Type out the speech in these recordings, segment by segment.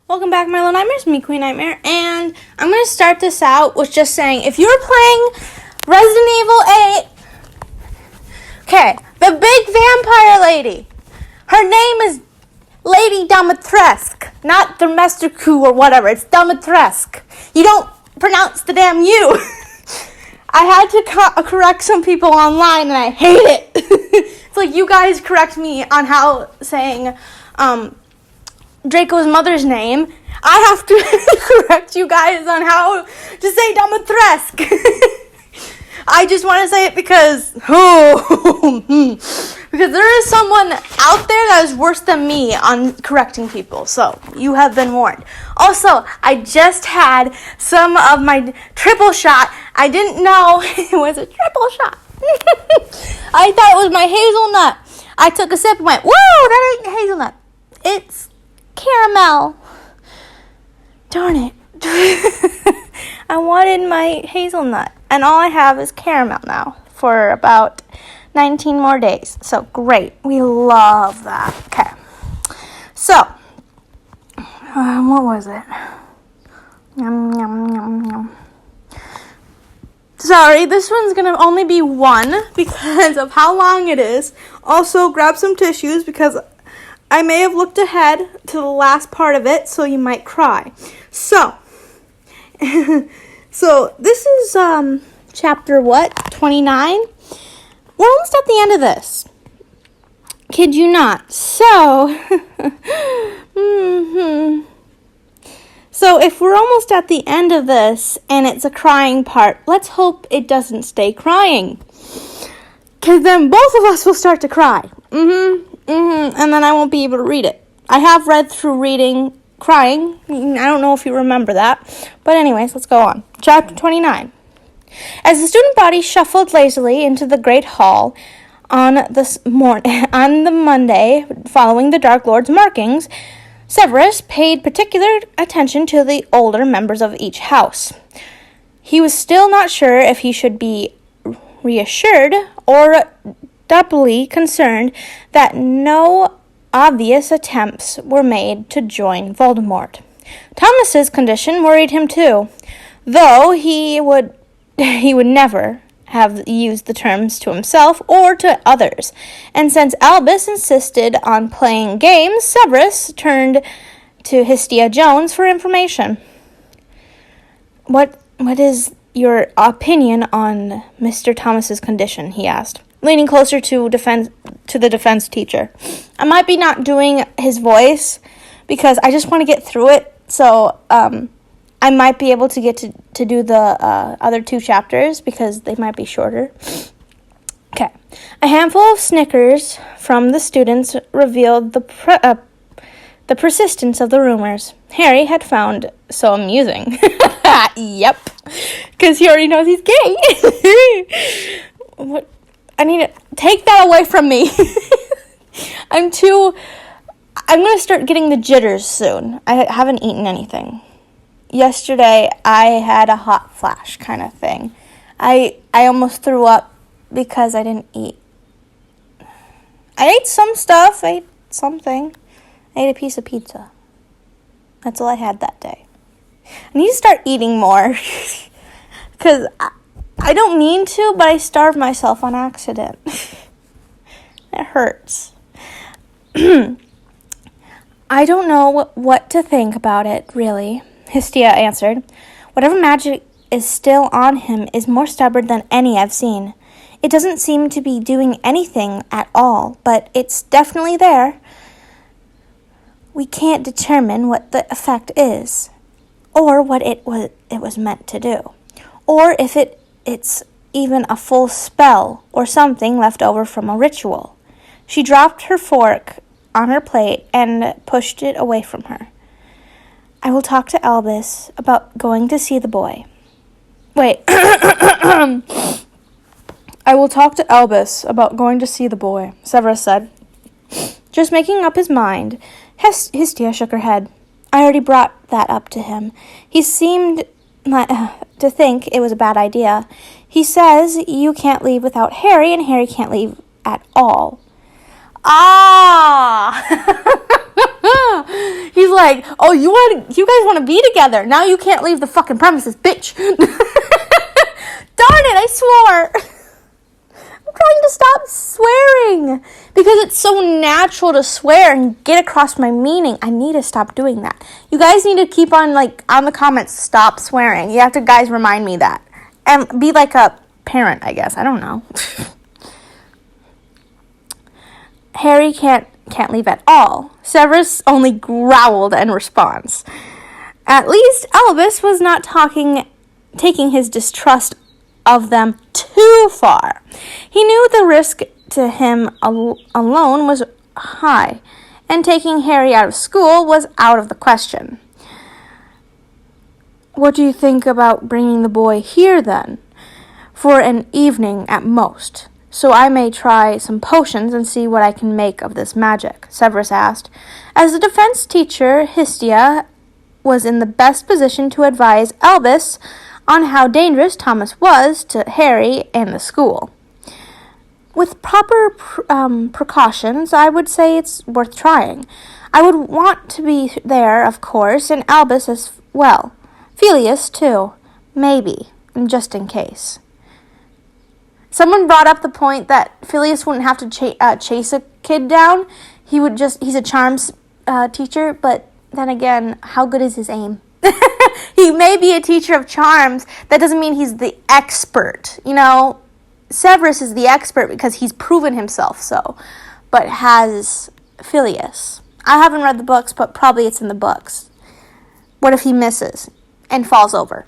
Welcome back, my little nightmares. Me, Queen Nightmare, and I'm going to start this out with just saying, if you're playing Resident Evil 8, okay, the big vampire lady, her name is Lady Dimitrescu, not Domesticu or whatever, it's Dimitrescu. You don't pronounce the damn U. I had to correct some people online, and I hate it. It's like you guys correct me on how saying, Draco's mother's name. I have to correct you guys on how to say Dimitrescu. I just want to say it because there is someone out there that is worse than me on correcting people. So you have been warned. Also, I just had some of my triple shot. I didn't know it was a triple shot. I thought it was my hazelnut. I took a sip and went, whoa, that ain't hazelnut. It's caramel. Darn it. I wanted my hazelnut, and all I have is caramel now for about 19 more days. So great. We love that. Okay. So, what was it? Yum, yum, yum, yum. Sorry, this one's going to only be one because of how long it is. Also, grab some tissues because I may have looked ahead to the last part of it, so you might cry. So, this is chapter 29? We're almost at the end of this. Kid you not. So, So if we're almost at the end of this and it's a crying part, let's hope it doesn't stay crying. Because then both of us will start to cry. And then I won't be able to read it. I have read through reading crying. I don't know if you remember that. But anyways, let's go on. Chapter 29. As the student body shuffled lazily into the great hall on the Monday following the Dark Lord's markings, Severus paid particular attention to the older members of each house. He was still not sure if he should be reassured or doubly concerned that no obvious attempts were made to join Voldemort. Thomas's condition worried him too, though he would never have used the terms to himself or to others. And since Albus insisted on playing games, Severus turned to Hestia Jones for information. What is your opinion on Mr. Thomas's condition? He asked, leaning closer to the defense teacher. I might be not doing his voice because I just want to get through it. So I might be able to get to do the other two chapters because they might be shorter. Okay. A handful of snickers from the students revealed the persistence of the rumors Harry had found so amusing. Yep. Because he already knows he's gay. What? I need to take that away from me. I'm going to start getting the jitters soon. I haven't eaten anything. Yesterday, I had a hot flash kind of thing. I almost threw up because I didn't eat. I ate some stuff. I ate something. I ate a piece of pizza. That's all I had that day. I need to start eating more. Because I don't mean to, but I starved myself on accident. It hurts. I don't know what to think about it, really, Hestia answered. Whatever magic is still on him is more stubborn than any I've seen. It doesn't seem to be doing anything at all, but it's definitely there. We can't determine what the effect is, or what it was meant to do, or if it's even a full spell or something left over from a ritual. She dropped her fork on her plate and pushed it away from her. I will talk to Albus about going to see the boy. Wait. I will talk to Albus about going to see the boy, Severus said. Just making up his mind. Hestia shook her head. I already brought that up to him. He seemed to think it was a bad idea. He says you can't leave without Harry, and Harry can't leave at all. Ah! He's like, oh, you guys want to be together. Now you can't leave the fucking premises, bitch. Darn it, I swore. I'm trying to stop swearing because it's so natural to swear and get across my meaning. I need to stop doing that. You guys need to keep on, on the comments, stop swearing. You have to, guys, remind me that. And be like a parent, I guess. I don't know. Harry can't leave at all. Severus only growled in response. At least Albus was not taking his distrust of them too far. He knew the risk to him alone was high, and taking Harry out of school was out of the question. What do you think about bringing the boy here, then? For an evening at most, so I may try some potions and see what I can make of this magic, Severus asked. As the defense teacher, Hestia was in the best position to advise Albus on how dangerous Thomas was to Harry and the school. With proper precautions, I would say it's worth trying. I would want to be there, of course, and Albus as well. Filius, too. Maybe, just in case. Someone brought up the point that Filius wouldn't have to chase a kid down. He's a charms teacher, but then again, how good is his aim? He may be a teacher of charms. That doesn't mean he's the expert. Severus is the expert because he's proven himself so, but has Filius. I haven't read the books, but probably it's in the books. What if he misses and falls over?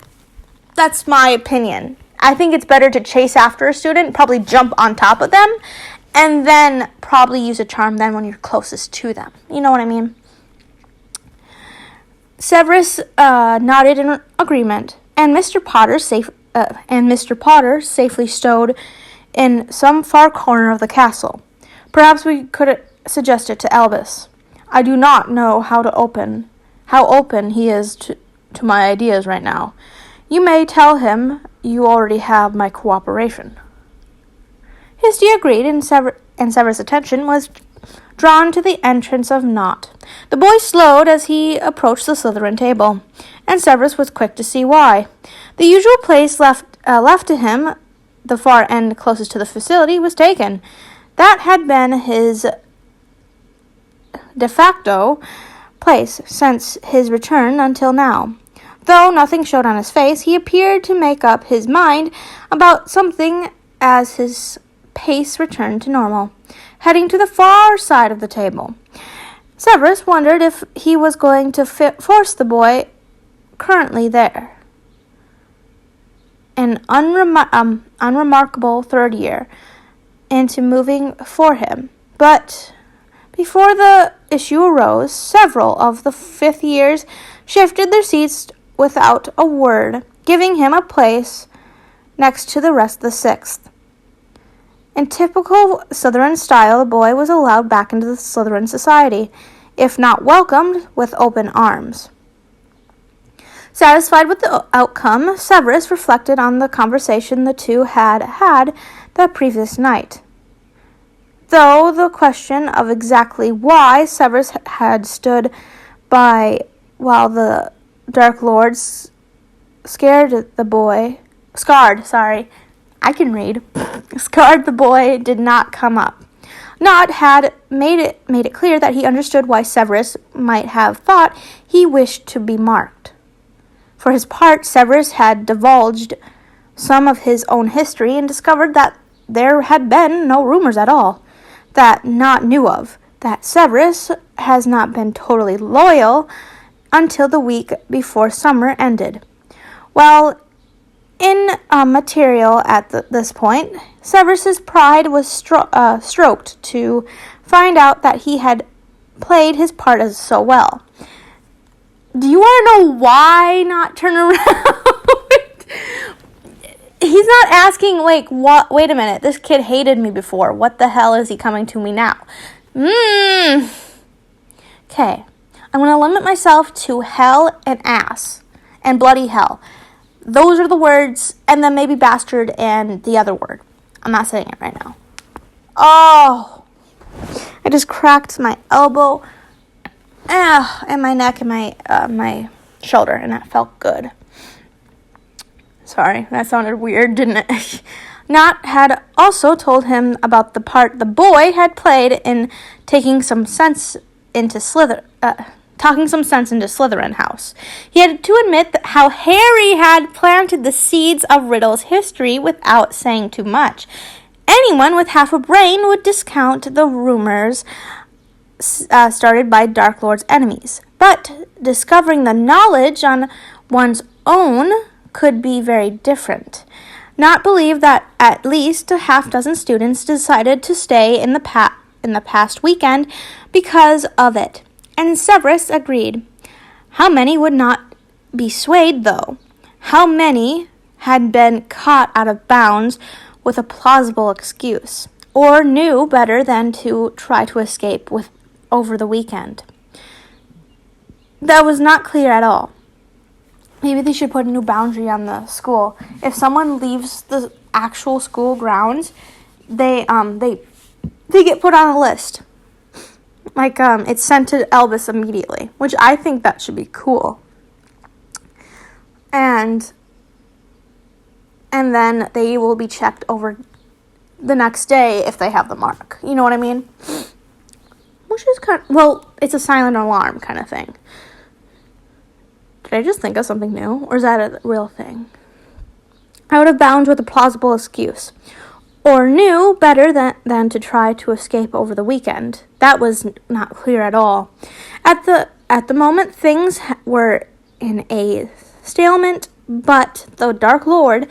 That's my opinion. I think it's better to chase after a student, probably jump on top of them, and then probably use a charm then when you're closest to them. You know what I mean? Severus nodded in agreement, and Mr. Potter safely stowed in some far corner of the castle. Perhaps we could suggest it to Albus. I do not know how open he is to my ideas right now. You may tell him you already have my cooperation. Hestia agreed, and Severus' attention was drawn to the entrance of Knot. The boy slowed as he approached the Slytherin table, and Severus was quick to see why. The usual place left to him, the far end closest to the facility, was taken. That had been his de facto place since his return until now. Though nothing showed on his face, he appeared to make up his mind about something as his pace returned to normal, heading to the far side of the table. Severus wondered if he was going to force the boy currently there, an unremarkable third year, into moving for him. But before the issue arose, several of the fifth years shifted their seats without a word, giving him a place next to the rest of the sixth. In typical Slytherin style, the boy was allowed back into the Slytherin society, if not welcomed with open arms. Satisfied with the outcome, Severus reflected on the conversation the two had had the previous night. Though the question of exactly why Severus had stood by while the Dark Lords scared the boy did not come up. Knot had made it clear that he understood why Severus might have thought he wished to be marked. For his part, Severus had divulged some of his own history and discovered that there had been no rumors at all, that Knot knew of, that Severus has not been totally loyal until the week before summer ended. Well, in material at this point, Severus's pride was stroked to find out that he had played his part as so well. Do you want to know why not turn around? He's not asking, wait a minute, this kid hated me before. What the hell is he coming to me now? Okay. I'm going to limit myself to hell and ass and bloody hell. Those are the words, and then maybe bastard and the other word. I'm not saying it right now. Oh, I just cracked my elbow. and my neck and my shoulder, and that felt good. Sorry, that sounded weird, didn't it? Nat had also told him about the part the boy had played in talking some sense into Slytherin House. He had to admit that how Harry had planted the seeds of Riddle's history without saying too much. Anyone with half a brain would discount the rumors started by Dark Lord's enemies. But discovering the knowledge on one's own could be very different. Nat believed that at least a half dozen students decided to stay in the past weekend because of it, and Severus agreed. How many would not be swayed, though? How many had been caught out of bounds with a plausible excuse, or knew better than to try to escape over the weekend? That was not clear at all. Maybe they should put a new boundary on the school. If someone leaves the actual school grounds, they get put on a list. It's sent to Elvis immediately, which I think that should be cool. And then they will be checked over the next day if they have the mark. You know what I mean? Which is it's a silent alarm kind of thing. Did I just think of something new? Or is that a real thing? Out of bounds with a plausible excuse. Or knew better than to try to escape over the weekend. That was not clear at all. At the moment, things were in a stalemate, but the Dark Lord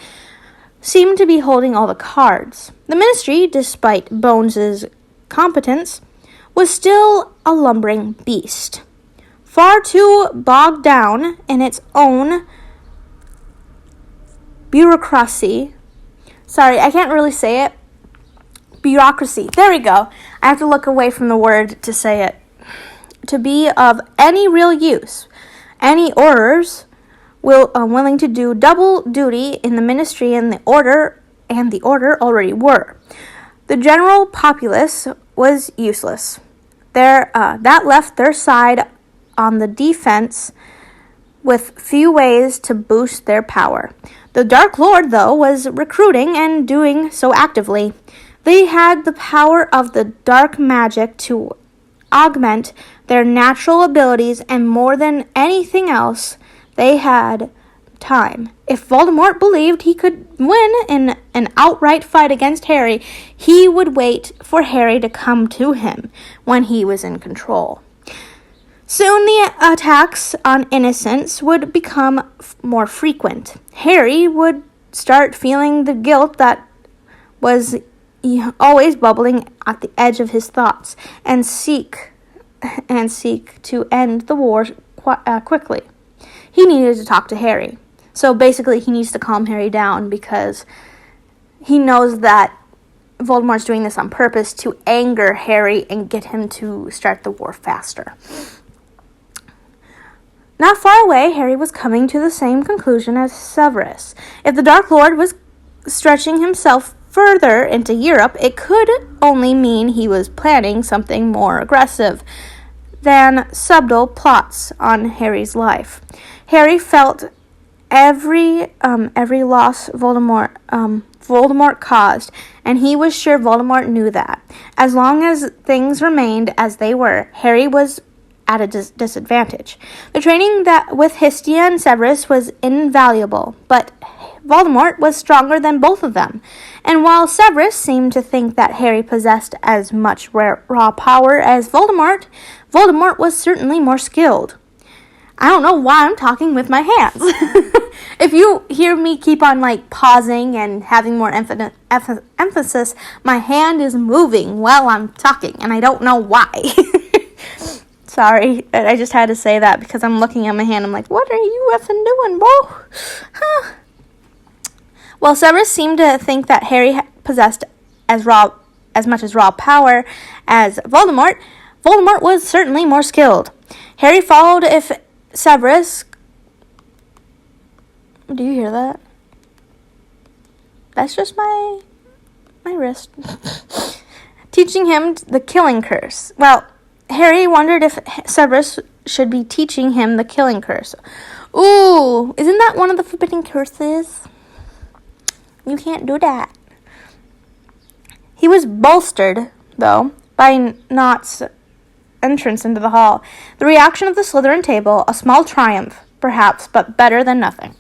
seemed to be holding all the cards. The Ministry, despite Bones's competence, was still a lumbering beast. Far too bogged down in its own bureaucracy. Sorry, I can't really say it. Bureaucracy. There we go. I have to look away from the word to say it. To be of any real use. Any orders willing to do double duty in the Ministry and the order already were. The general populace was useless. That left their side on the defense with few ways to boost their power. The Dark Lord, though, was recruiting and doing so actively. They had the power of the dark magic to augment their natural abilities, and more than anything else, they had time. If Voldemort believed he could win in an outright fight against Harry, he would wait for Harry to come to him when he was in control. Soon the attacks on innocents would become more frequent. Harry would start feeling the guilt that was always bubbling at the edge of his thoughts, and seek to end the war quickly. He needed to talk to Harry. So basically he needs to calm Harry down, because he knows that Voldemort's doing this on purpose to anger Harry and get him to start the war faster. Not far away, Harry was coming to the same conclusion as Severus. If the Dark Lord was stretching himself further into Europe, it could only mean he was planning something more aggressive than subtle plots on Harry's life. Harry felt every loss Voldemort caused, and he was sure Voldemort knew that. As long as things remained as they were, Harry was at a disadvantage. The training with Hestia and Severus was invaluable, but Voldemort was stronger than both of them. And while Severus seemed to think that Harry possessed as much raw power as Voldemort was certainly more skilled. I don't know why I'm talking with my hands. If you hear me keep on pausing and having more emphasis, my hand is moving while I'm talking, and I don't know why. Sorry, I just had to say that because I'm looking at my hand. I'm like, what are you effing doing, bro? Huh. Well, Severus seemed to think that Harry possessed as much as raw power as Voldemort. Voldemort was certainly more skilled. Harry followed if Severus... Do you hear that? That's just my wrist. Teaching him the killing curse. Well, Harry wondered if Severus should be teaching him the killing curse. Ooh, isn't that one of the forbidden curses? You can't do that. He was bolstered, though, by Knott's entrance into the hall. The reaction of the Slytherin table, a small triumph, perhaps, but better than nothing.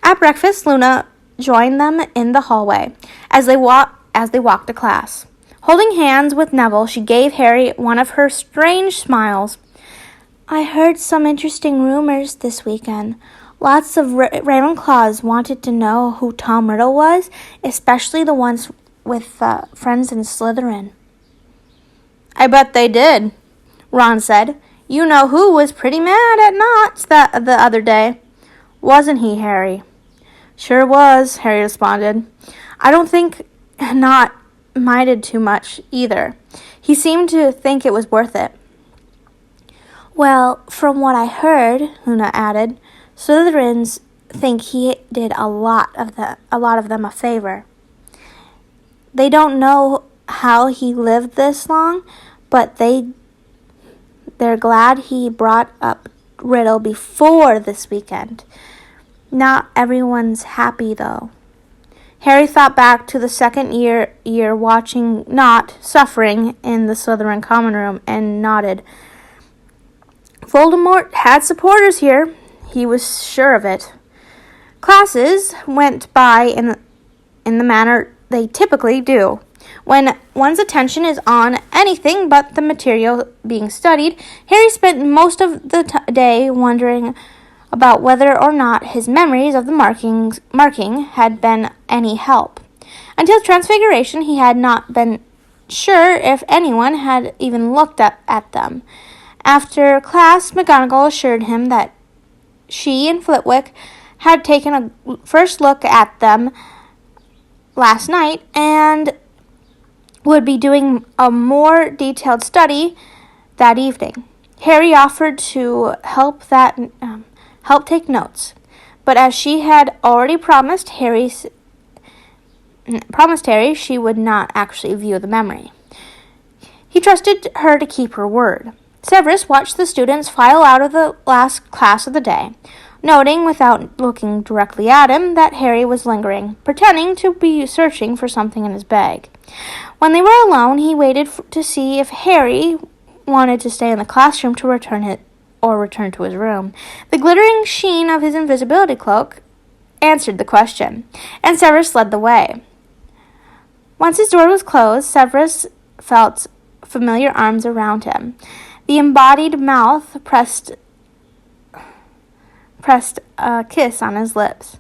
At breakfast, Luna joined them in the hallway as they walked to class. Holding hands with Neville, she gave Harry one of her strange smiles. I heard some interesting rumors this weekend. Lots of Ravenclaws wanted to know who Tom Riddle was, especially the ones with friends in Slytherin. I bet they did, Ron said. You know who was pretty mad at Knots the other day. Wasn't he, Harry? Sure was, Harry responded. I don't think Knot minded too much either. He seemed to think it was worth it. Well, from what I heard, Luna added, Slytherins think he did a lot of them a favor. They don't know how he lived this long, but they're glad he brought up Riddle before this weekend. Not everyone's happy, though. Harry thought back to the second year watching Knot suffering in the Slytherin common room and nodded. Voldemort had supporters here. He was sure of it. Classes went by in the manner they typically do. When one's attention is on anything but the material being studied, Harry spent most of the day wondering about whether or not his memories of the marking had been any help. Until Transfiguration, he had not been sure if anyone had even looked at them. After class, McGonagall assured him that she and Flitwick had taken a first look at them last night and would be doing a more detailed study that evening. Harry offered to help take notes, but as she had already promised Harry she would not actually view the memory. He trusted her to keep her word. Severus watched the students file out of the last class of the day, noting without looking directly at him that Harry was lingering, pretending to be searching for something in his bag. When they were alone, he waited to see if Harry wanted to stay in the classroom to return to his room. The glittering sheen of his invisibility cloak answered the question, and Severus led the way. Once his door was closed, Severus felt familiar arms around him. The embodied mouth pressed a kiss on his lips.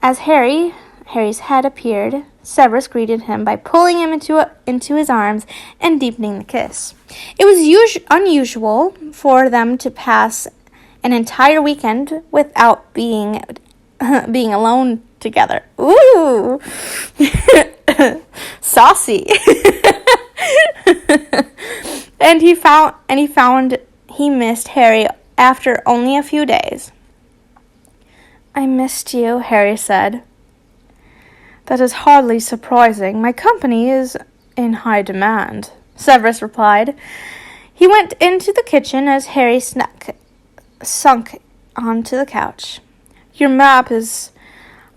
As Harry's head appeared, Severus greeted him by pulling him into his arms and deepening the kiss. It was unusual for them to pass an entire weekend without being alone together. Ooh, saucy. And he found he missed Harry after only a few days. I missed you, Harry said. That is hardly surprising. My company is in high demand, Severus replied. He went into the kitchen as Harry sunk onto the couch. Your map is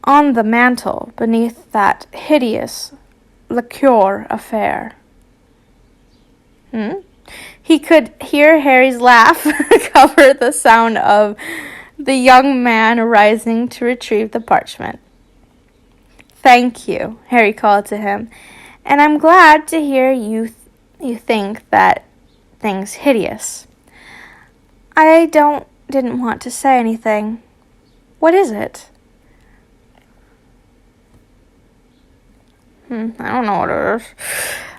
on the mantel beneath that hideous liqueur affair. He could hear Harry's laugh cover the sound of the young man rising to retrieve the parchment. Thank you, Harry called to him, and I'm glad to hear you think that thing's hideous. I didn't want to say anything. What is it? I don't know what it is.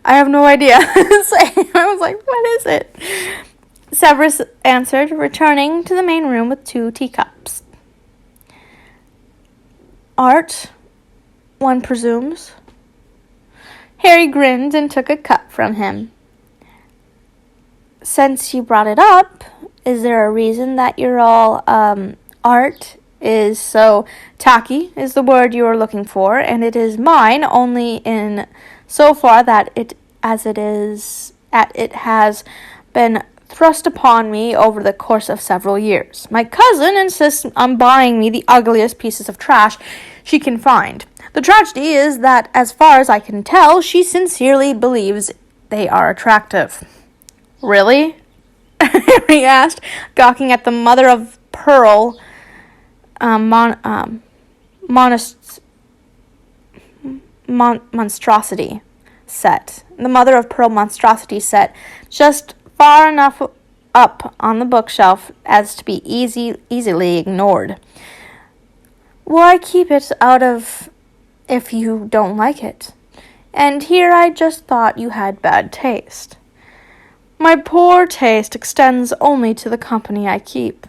I have no idea. So I was like, what is it? Severus answered, returning to the main room with 2 teacups. Art, one presumes. Harry grinned and took a cup from him. Since you brought it up, is there a reason that you're all, art is so tacky is the word you are looking for, and it is mine only in so far that it has been thrust upon me over the course of several years. My cousin insists on buying me the ugliest pieces of trash she can find. The tragedy is that, as far as I can tell, she sincerely believes they are attractive. Really? Harry asked, gawking at the mother-of-pearl monstrosity set. The mother-of-pearl monstrosity set, just far enough up on the bookshelf as to be easily ignored. Why keep it out of if you don't like it? And here I just thought you had bad taste. My poor taste extends only to the company I keep.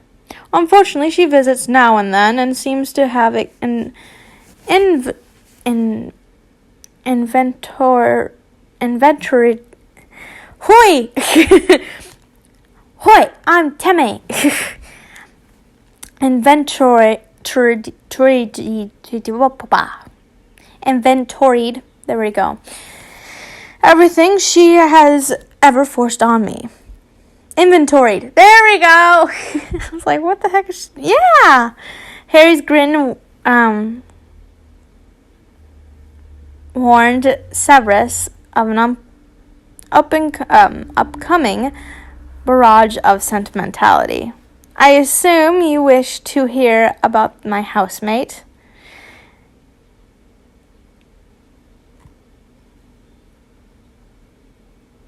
Unfortunately, she visits now and then and seems to have an inventory. Hoi! Hoi, I'm Temme. Inventoried. There we go. Everything she has ever forced on me. Inventoried. There we go. I was like, what the heck is yeah. Harry's grin warned Severus of an upcoming barrage of sentimentality. I assume you wish to hear about my housemate.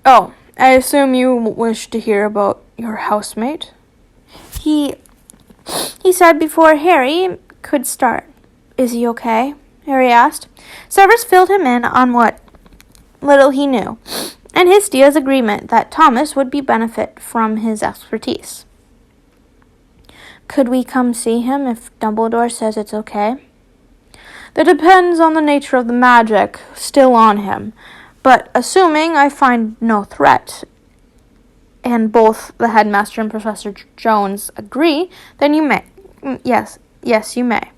Oh, I assume you wish to hear about your housemate? He said before Harry could start. Is he okay? Harry asked. Severus filled him in on what little he knew, and Histia's agreement that Thomas would benefit from his expertise. Could we come see him if Dumbledore says it's okay? That depends on the nature of the magic still on him, but assuming I find no threat, and both the headmaster and Professor Jones agree, then you may. Yes, you may.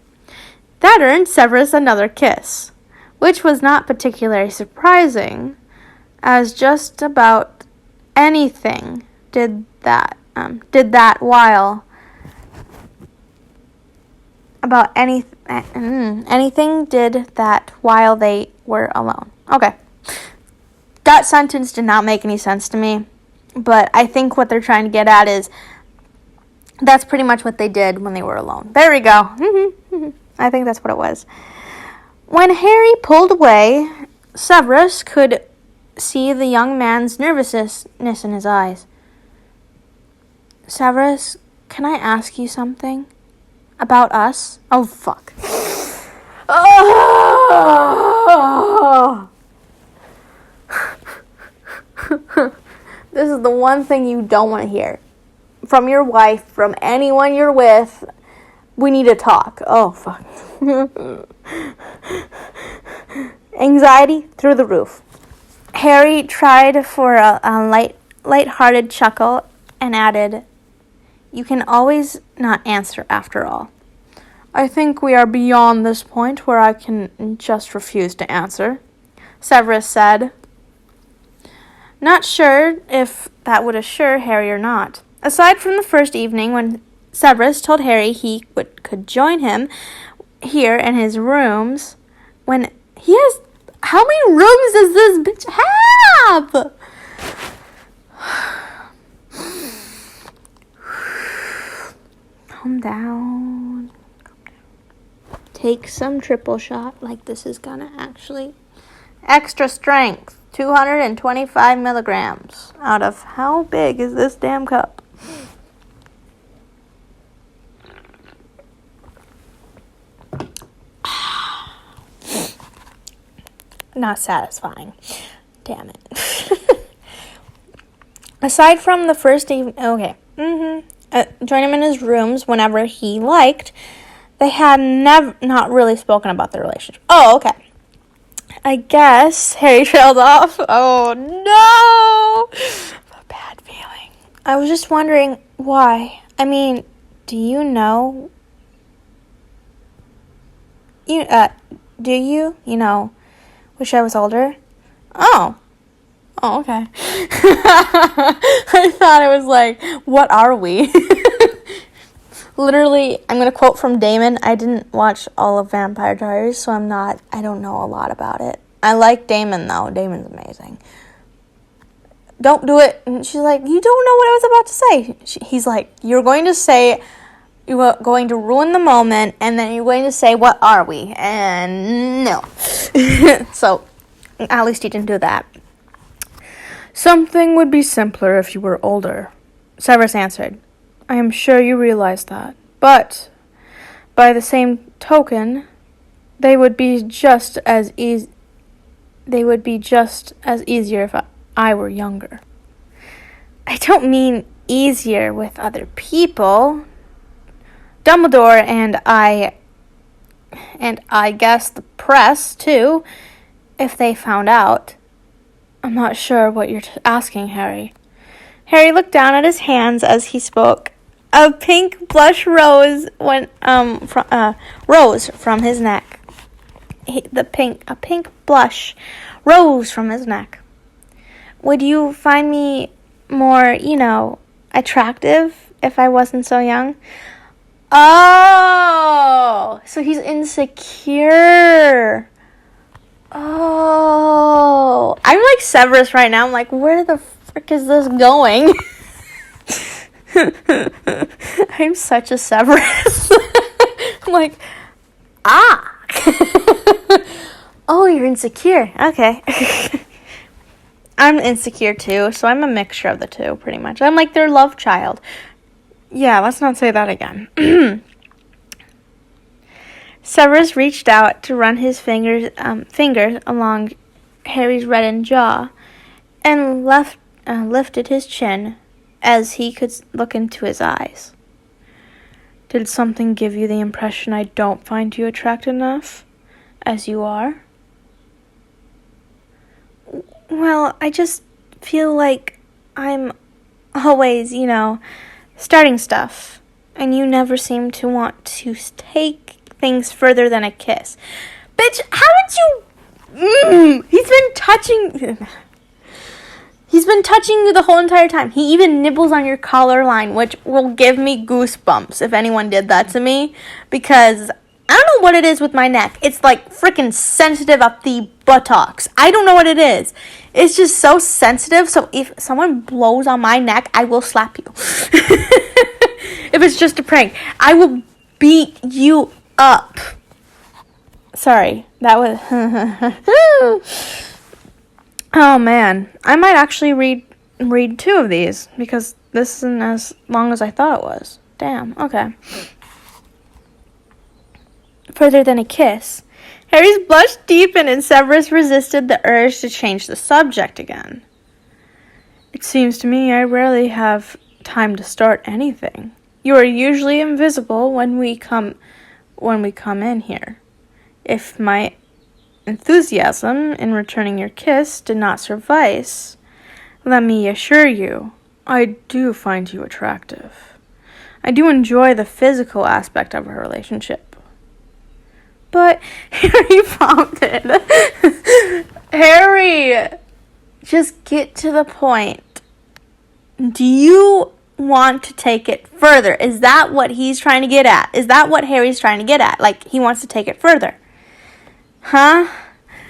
That earned Severus another kiss, which was not particularly surprising, as just about anything did that while they were alone. Okay. That sentence did not make any sense to me, but I think what they're trying to get at is that's pretty much what they did when they were alone. There we go. I think that's what it was. When Harry pulled away, Severus could see the young man's nervousness in his eyes. Severus, can I ask you something? About us? Oh, fuck. Oh! This is the one thing you don't want to hear. From your wife, from anyone you're with, we need to talk. Oh, fuck. Anxiety through the roof. Harry tried for a light-hearted chuckle and added, You can always not answer after all. I think we are beyond this point where I can just refuse to answer, Severus said. Not sure if that would assure Harry or not. Aside from the first evening when Severus told Harry he could join him here in his rooms, when he has... How many rooms does this bitch have? Calm down. Take some triple shot, like this is gonna actually... Extra strength. 225 milligrams out of how big is this damn cup? Not satisfying. Damn it. Aside from the first evening, okay. Join him in his rooms whenever he liked. They had not really spoken about their relationship. Oh, okay. I guess Harry trailed off. Oh, no! A bad feeling. I was just wondering why. I mean, do you know? Do you? You know, wish I was older? Oh, okay. I I thought it was like, what are we? Literally, I'm going to quote from Damon. I didn't watch all of Vampire Diaries, so I don't know a lot about it. I like Damon, though. Damon's amazing. Don't do it. And she's like, you don't know what I was about to say. He's like, you're going to ruin the moment, and then you're going to say, what are we? And no. So, at least he didn't do that. Something would be simpler if you were older, Severus answered. I am sure you realize that. But, by the same token, they would be just as easier if I were younger. I don't mean easier with other people. Dumbledore and I guess the press, too, if they found out. I'm not sure what you're asking, Harry. Harry looked down at his hands as he spoke. A pink blush rose rose from his neck. A pink blush rose from his neck. Would you find me more, attractive if I wasn't so young? Oh, so he's insecure. Oh, I'm like Severus right now. I'm like, where the frick is this going? I'm such a Severus. I'm like, oh, you're insecure. Okay. I'm insecure too, so I'm a mixture of the two, pretty much. I'm like their love child. Yeah, let's not say that again. Severus reached out to run his fingers along Harry's reddened jaw and lifted his chin as he could look into his eyes. Did something give you the impression I don't find you attractive enough, as you are? Well, I just feel like I'm always, starting stuff, and you never seem to want to take things further than a kiss. Bitch, haven't you... He's been touching you the whole entire time. He even nibbles on your collar line, which will give me goosebumps if anyone did that to me, because I don't know what it is with my neck. It's like freaking sensitive up the buttocks. I don't know what it is. It's just so sensitive, so if someone blows on my neck, I will slap you. If it's just a prank, I will beat you up. Sorry, that was... Oh, man. I might actually read 2 of these, because this isn't as long as I thought it was. Damn, okay. Further than a kiss. Harry's blush deepened and Severus resisted the urge to change the subject again. It seems to me I rarely have time to start anything. You are usually invisible when we come in here. If my enthusiasm in returning your kiss did not suffice, let me assure you, I do find you attractive. I do enjoy the physical aspect of our relationship. But Harry prompted. Harry, just get to the point. Do you want to take it further? Is that what he's trying to get at? Is that what Harry's trying to get at? Like, he wants to take it further. Huh?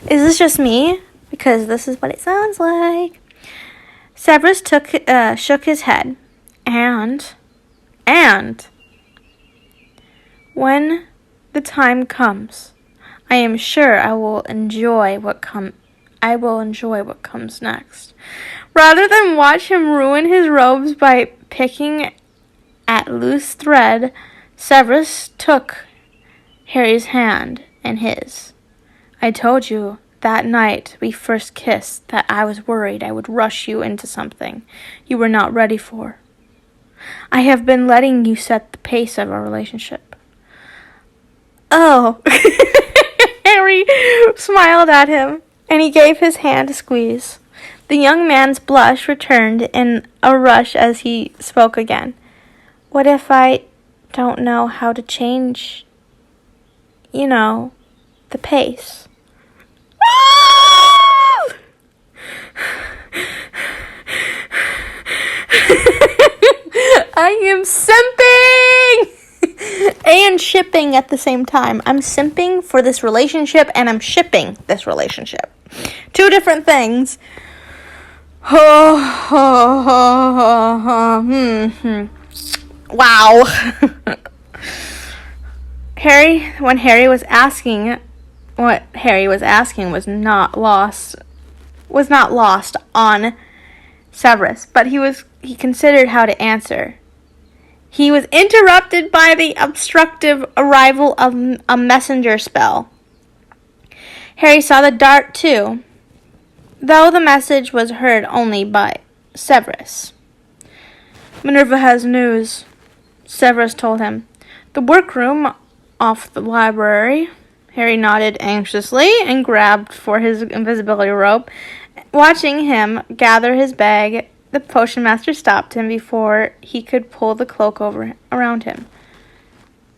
Is this just me? Because this is what it sounds like. Severus shook his head. And when the time comes, I am sure I will enjoy what comes next. Rather than watch him ruin his robes by picking at loose thread, Severus took Harry's hand in his. I told you that night we first kissed that I was worried I would rush you into something you were not ready for. I have been letting you set the pace of our relationship. Oh. Harry smiled at him, and he gave his hand a squeeze. The young man's blush returned in a rush as he spoke again. What if I don't know how to change, the pace? I am simping! And shipping at the same time. I'm simping for this relationship and I'm shipping this relationship. Two different things. Wow. When Harry was asking, what Harry was asking was not lost on Severus, but he considered how to answer. He was interrupted by the obstructive arrival of a messenger spell. Harry saw the dart too, though the message was heard only by Severus. Minerva has news, Severus told him. The workroom off the library. Harry nodded anxiously and grabbed for his invisibility rope. Watching him gather his bag, the potion master stopped him before he could pull the cloak around him.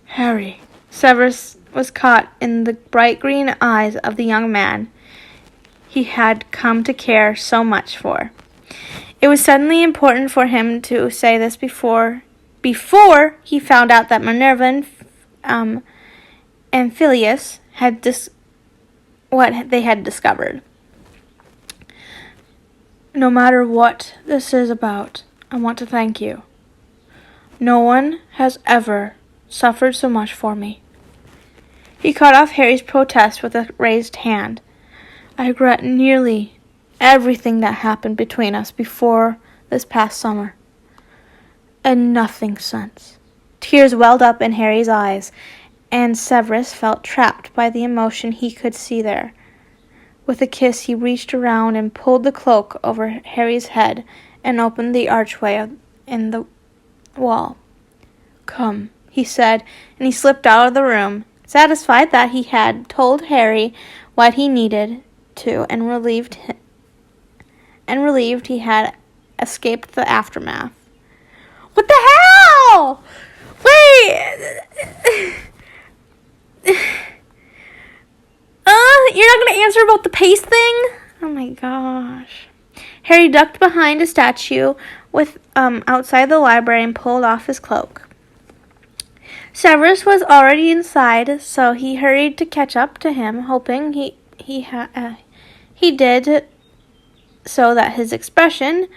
Harry. Severus was caught in the bright green eyes of the young man he had come to care so much for. It was suddenly important for him to say this before he found out that Minerva and Phileas had what they had discovered. No matter what this is about, I want to thank you. No one has ever suffered so much for me. He cut off Harry's protest with a raised hand. I regret nearly everything that happened between us before this past summer, and nothing since. Tears welled up in Harry's eyes, and Severus felt trapped by the emotion he could see there. With a kiss, he reached around and pulled the cloak over Harry's head and opened the archway in the wall. Come, he said, and he slipped out of the room, satisfied that he had told Harry what he needed to and relieved he had escaped the aftermath. What the hell? Wait! You're not going to answer about the pace thing? Oh my gosh. Harry ducked behind a statue outside the library and pulled off his cloak. Severus was already inside, so he hurried to catch up to him, hoping he did so that his expression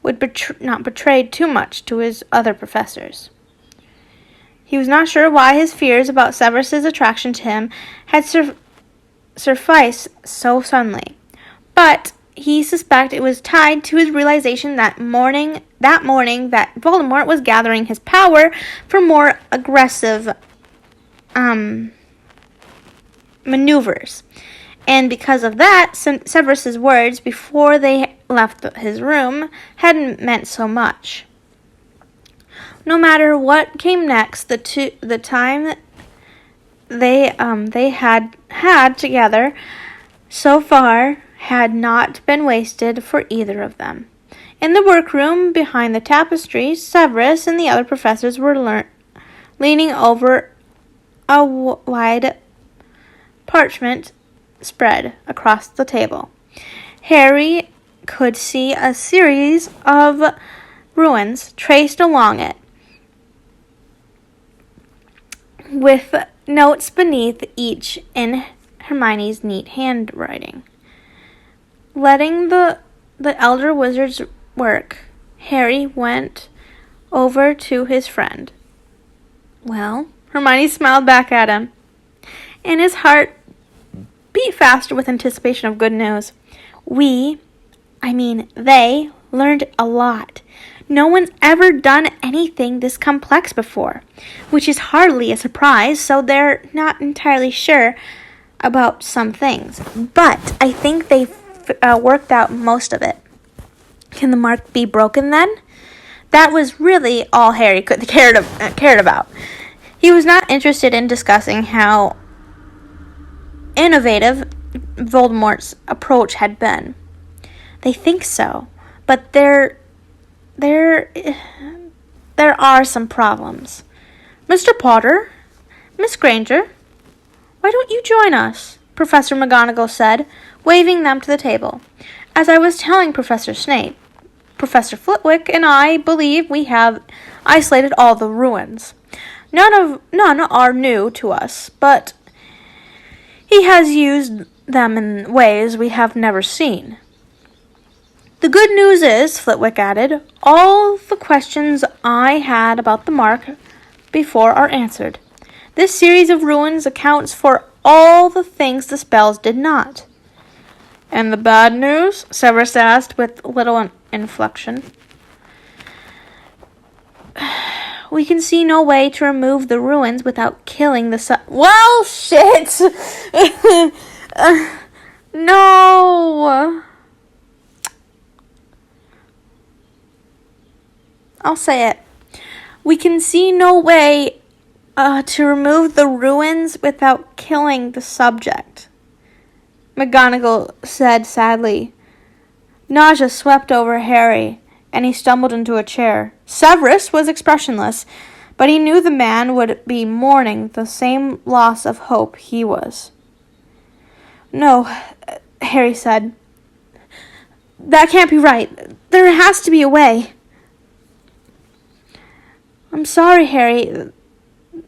would not betray too much to his other professors. He was not sure why his fears about Severus's attraction to him had surfaced so suddenly, but he suspected it was tied to his realization that morning that Voldemort was gathering his power for more aggressive maneuvers. And because of that, Severus's words before they left his room hadn't meant so much. No matter what came next, the time they had together so far had not been wasted for either of them. In the workroom behind the tapestry, Severus and the other professors were leaning over a wide parchment spread across the table. Harry could see a series of runes traced along it, with notes beneath each in Hermione's neat handwriting. Letting the elder wizard's work, Harry went over to his friend. Well, Hermione smiled back at him, and his heart beat faster with anticipation of good news. They learned a lot. No one's ever done anything this complex before, which is hardly a surprise, so they're not entirely sure about some things. But I think they've worked out most of it. Can the mark be broken then? That was really all Harry cared about. He was not interested in discussing how innovative Voldemort's approach had been. They think so, but there are some problems. Mr. Potter, Miss Granger, why don't you join us? Professor McGonagall said, waving them to the table. As I was telling Professor Snape, Professor Flitwick and I believe we have isolated all the ruins. None are new to us, but he has used them in ways we have never seen. The good news is, Flitwick added, all the questions I had about the mark before are answered. This series of ruins accounts for all the things the spells did not. And the bad news? Severus asked with little inflection. We can see no way to remove the ruins without killing the Well, shit! No! I'll say it. We can see no way to remove the ruins without killing the subject, McGonagall said sadly. Nausea swept over Harry, and he stumbled into a chair. Severus was expressionless, but he knew the man would be mourning the same loss of hope he was. No, Harry said. That can't be right. There has to be a way. I'm sorry, Harry.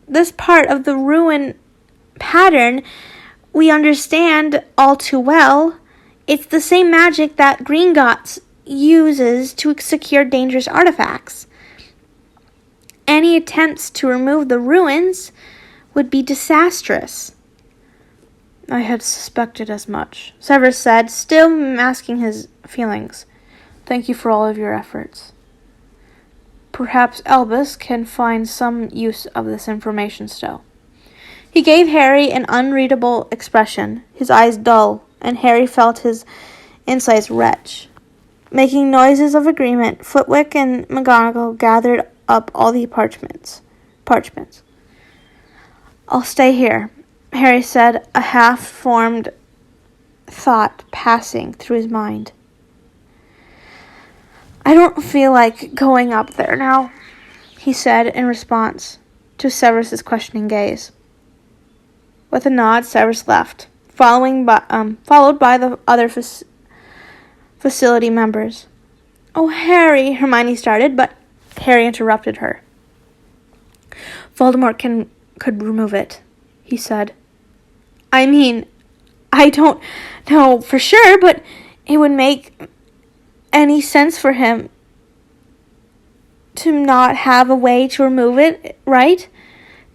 This part of the ruin pattern we understand all too well. It's the same magic that Gringotts uses to secure dangerous artifacts. Any attempts to remove the ruins would be disastrous. I had suspected as much, Severus said, still masking his feelings. Thank you for all of your efforts. Perhaps Albus can find some use of this information still. He gave Harry an unreadable expression, his eyes dull, and Harry felt his insides retch. Making noises of agreement, Flitwick and McGonagall gathered up all the parchments. I'll stay here, Harry said, a half-formed thought passing through his mind. I don't feel like going up there now, he said in response to Severus's questioning gaze. With a nod, Severus left, followed by the other facility members. Oh, Harry, Hermione started, but Harry interrupted her. Voldemort could remove it, he said. I mean, I don't know for sure, but it would make any sense for him to not have a way to remove it, right?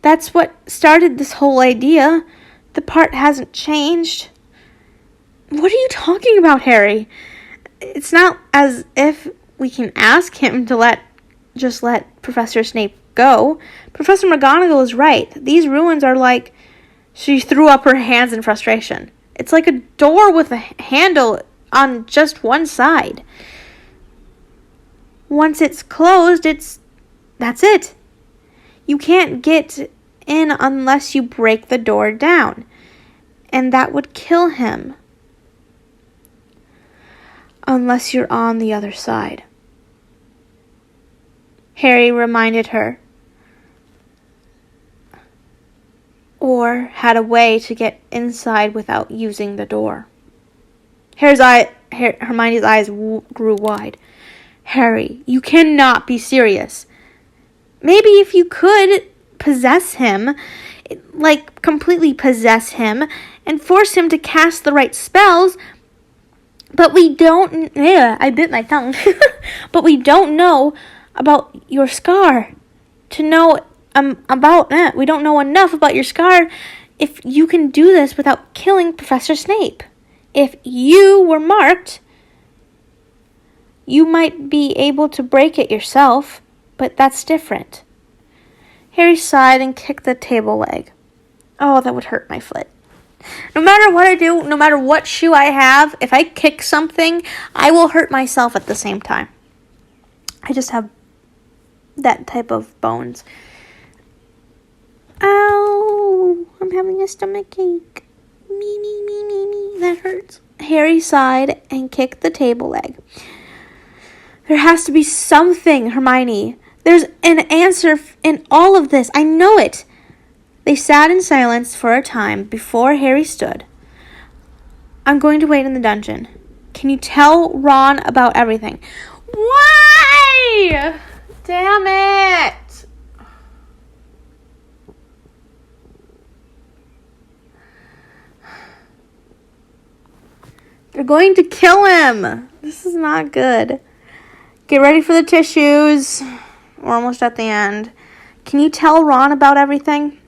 That's what started this whole idea. The part hasn't changed. What are you talking about, Harry? It's not as if we can ask him to just let Professor Snape go. Professor McGonagall is right. These ruins are like... She threw up her hands in frustration. It's like a door with a handle on just one side. Once it's closed, that's it. You can't get in unless you break the door down. And that would kill him. Unless you're on the other side. Harry reminded her. Or had a way to get inside without using the door. Hermione's eyes grew wide. Harry, you cannot be serious. Maybe if you could possess him, like completely possess him, and force him to cast the right spells, but we don't... I bit my tongue. But we don't know about your scar. To know we don't know enough about your scar if you can do this without killing Professor Snape. If you were marked, you might be able to break it yourself, but that's different. Harry sighed and kicked the table leg. Oh, that would hurt my foot. No matter what I do, no matter what shoe I have, if I kick something, I will hurt myself at the same time. I just have that type of bones. Ow! I'm having a stomach ache. Me. That hurts. Harry sighed and kicked the table leg. There has to be something, Hermione. There's an answer in all of this. I know it. They sat in silence for a time before Harry stood. I'm going to wait in the dungeon. Can you tell Ron about everything? Why? Damn it. They're going to kill him. This is not good. Get ready for the tissues. We're almost at the end. Can you tell Ron about everything?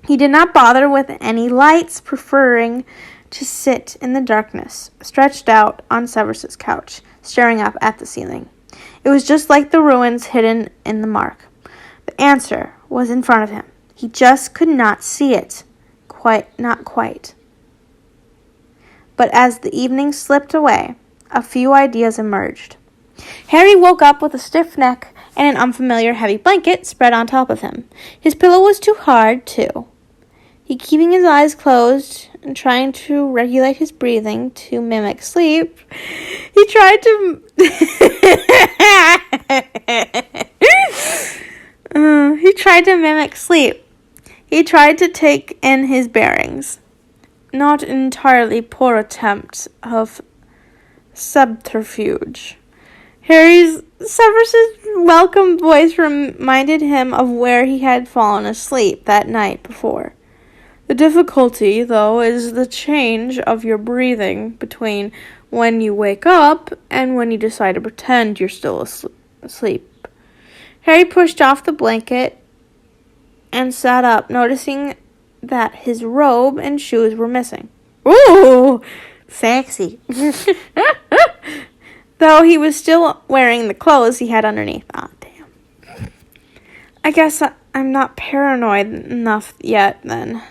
He did not bother with any lights, preferring to sit in the darkness, stretched out on Severus's couch, staring up at the ceiling. It was just like the ruins hidden in the mark. The answer was in front of him. He just could not see it. Not quite. But as the evening slipped away, a few ideas emerged. Harry woke up with a stiff neck and an unfamiliar heavy blanket spread on top of him. His pillow was too hard, too. He, keeping his eyes closed and trying to regulate his breathing to mimic sleep, he tried to... he tried to mimic sleep. He tried to take in his bearings. Not an entirely poor attempt of subterfuge. Severus's welcome voice reminded him of where he had fallen asleep that night before. The difficulty, though, is the change of your breathing between when you wake up and when you decide to pretend you're still asleep. Harry pushed off the blanket and sat up, noticing that his robe and shoes were missing. Ooh, sexy. Though he was still wearing the clothes he had underneath. Ah, damn. I guess I'm not paranoid enough yet, then.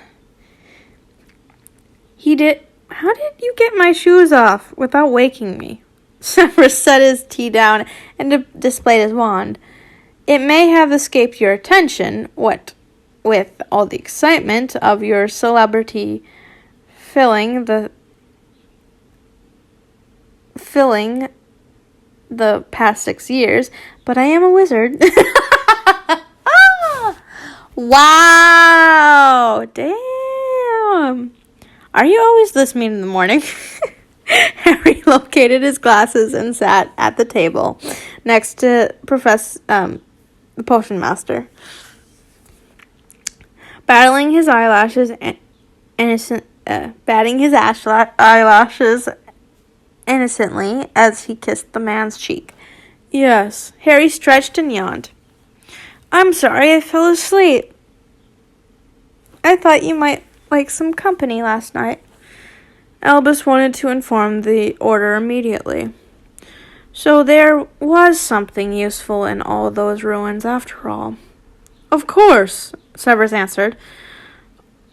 How did you get my shoes off without waking me? Severus set his tea down and displayed his wand. It may have escaped your attention, what with all the excitement of your celebrity filling the past 6 years, but I am a wizard. Wow! Damn! Are you always this mean in the morning? Harry located his glasses and sat at the table next to the potion master. Batting his eyelashes innocently as he kissed the man's cheek. Yes, Harry stretched and yawned. I'm sorry I fell asleep. I thought you might like some company last night. Albus wanted to inform the order immediately. So there was something useful in all those ruins after all. Of course, Severus answered.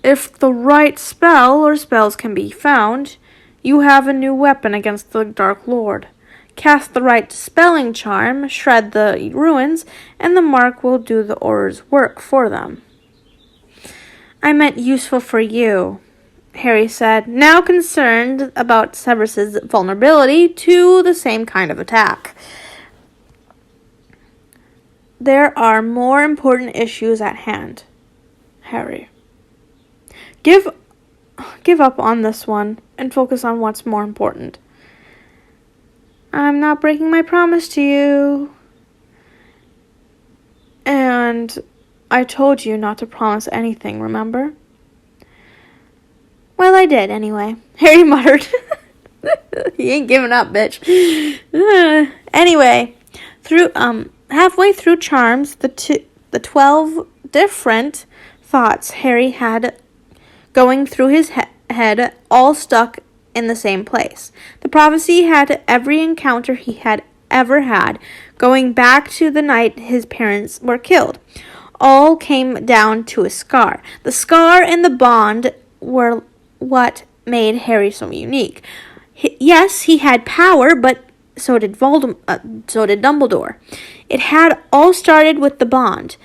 If the right spell or spells can be found, you have a new weapon against the Dark Lord. Cast the right dispelling charm, shred the ruins, and the mark will do the Auror's work for them. I meant useful for you, Harry said, now concerned about Severus's vulnerability to the same kind of attack. There are more important issues at hand, Harry. Give up on this one and focus on what's more important. I'm not breaking my promise to you. And I told you not to promise anything, remember? Well, I did, anyway. Harry muttered. He ain't giving up, bitch. Anyway, halfway through charms, the 12 different thoughts Harry had going through his head all stuck in the same place. The prophecy had every encounter he had ever had, going back to the night his parents were killed. All came down to a scar. The scar and the bond were what made Harry so unique. Yes, he had power, but so did Dumbledore. It had all started with the bond.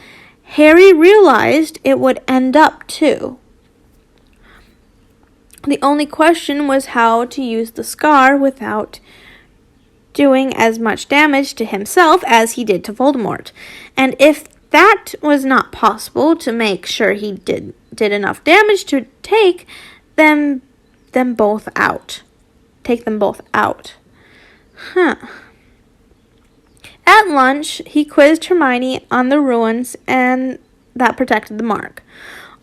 Harry realized it would end up too. The only question was how to use the scar without doing as much damage to himself as he did to Voldemort. And if that was not possible to make sure he did enough damage to take them both out. Take them both out. At lunch, he quizzed Hermione on the ruins and that protected the mark.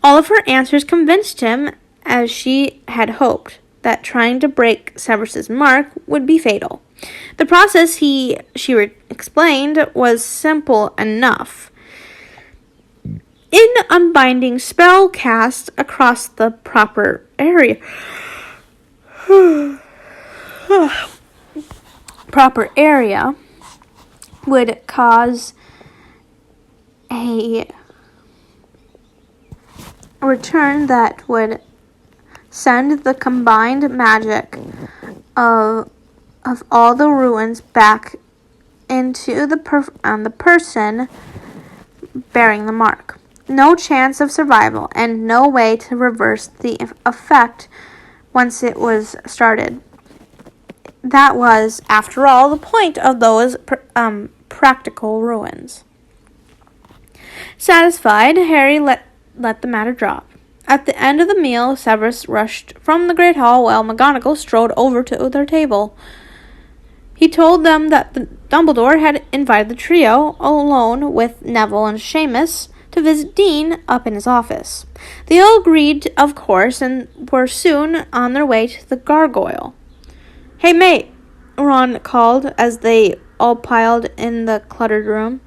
All of her answers convinced him, as she had hoped, that trying to break Severus's mark would be fatal. The process, she explained, was simple enough. In unbinding spell cast across the proper area. Proper area would cause a return that would send the combined magic of all the ruins back into the person bearing the mark. No chance of survival and no way to reverse the effect once it was started. That was, after all, the point of those practical ruins. Satisfied, Harry let the matter drop. At the end of the meal, Severus rushed from the Great Hall while McGonagall strode over to their table. He told them that Dumbledore had invited the trio, alone with Neville and Seamus, to visit Dean up in his office. They all agreed, of course, and were soon on their way to the Gargoyle. "Hey, mate," Ron called as they all piled in the cluttered room.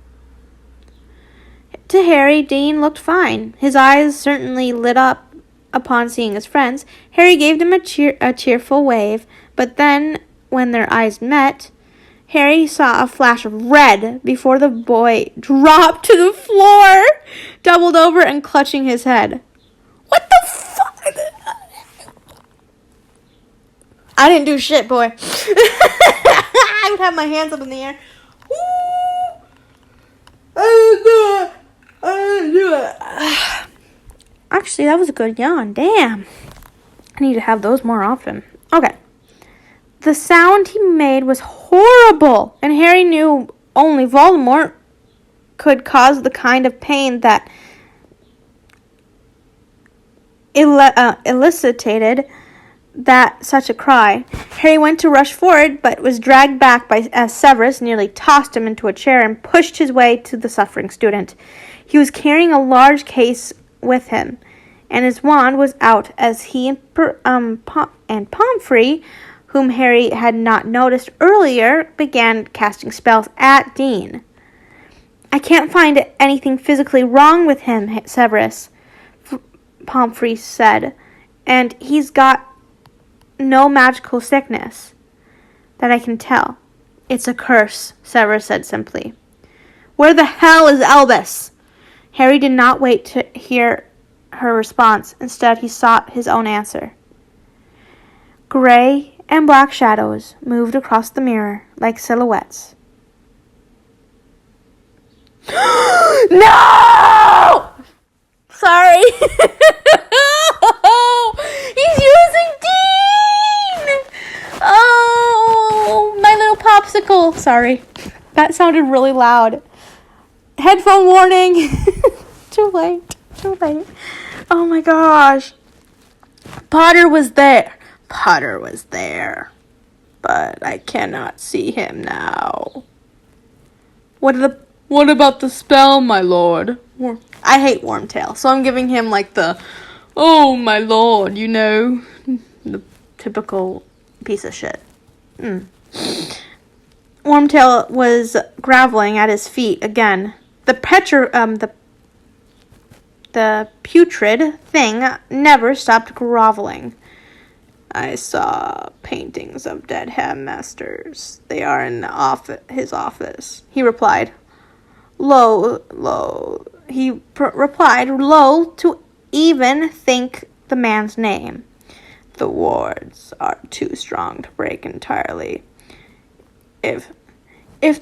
To Harry, Dean looked fine. His eyes certainly lit up upon seeing his friends. Harry gave them a cheerful wave, but then, when their eyes met, Harry saw a flash of red before the boy dropped to the floor, doubled over and clutching his head. "What the fuck?" I didn't do shit, boy. I would have my hands up in the air. Woo! I didn't do it. Actually, that was a good yawn. Damn. I need to have those more often. Okay. The sound he made was horrible, and Harry knew only Voldemort could cause the kind of pain that elicited such a cry. Harry went to rush forward, but was dragged back as Severus nearly tossed him into a chair and pushed his way to the suffering student. He was carrying a large case with him, and his wand was out as he and Pomfrey, whom Harry had not noticed earlier, began casting spells at Dean. "I can't find anything physically wrong with him, Severus," Pomfrey said, "and he's got no magical sickness that I can tell." "It's a curse," Severus said simply. "Where the hell is Albus?" Harry did not wait to hear her response. Instead, he sought his own answer. Gray and black shadows moved across the mirror like silhouettes. No! Sorry. He's using Dean! Oh, my little popsicle. Sorry. That sounded really loud. Headphone warning. Too late. Oh my gosh. Potter was there, but I cannot see him now. What about the spell, my lord? I hate Wormtail, so I'm giving him like the, "Oh, my lord," the typical piece of shit. Wormtail was groveling at his feet again. The putrid thing never stopped groveling. "I saw paintings of dead headmasters. They are in his office," he replied. Replied low to even think the man's name. "The wards are too strong to break entirely. If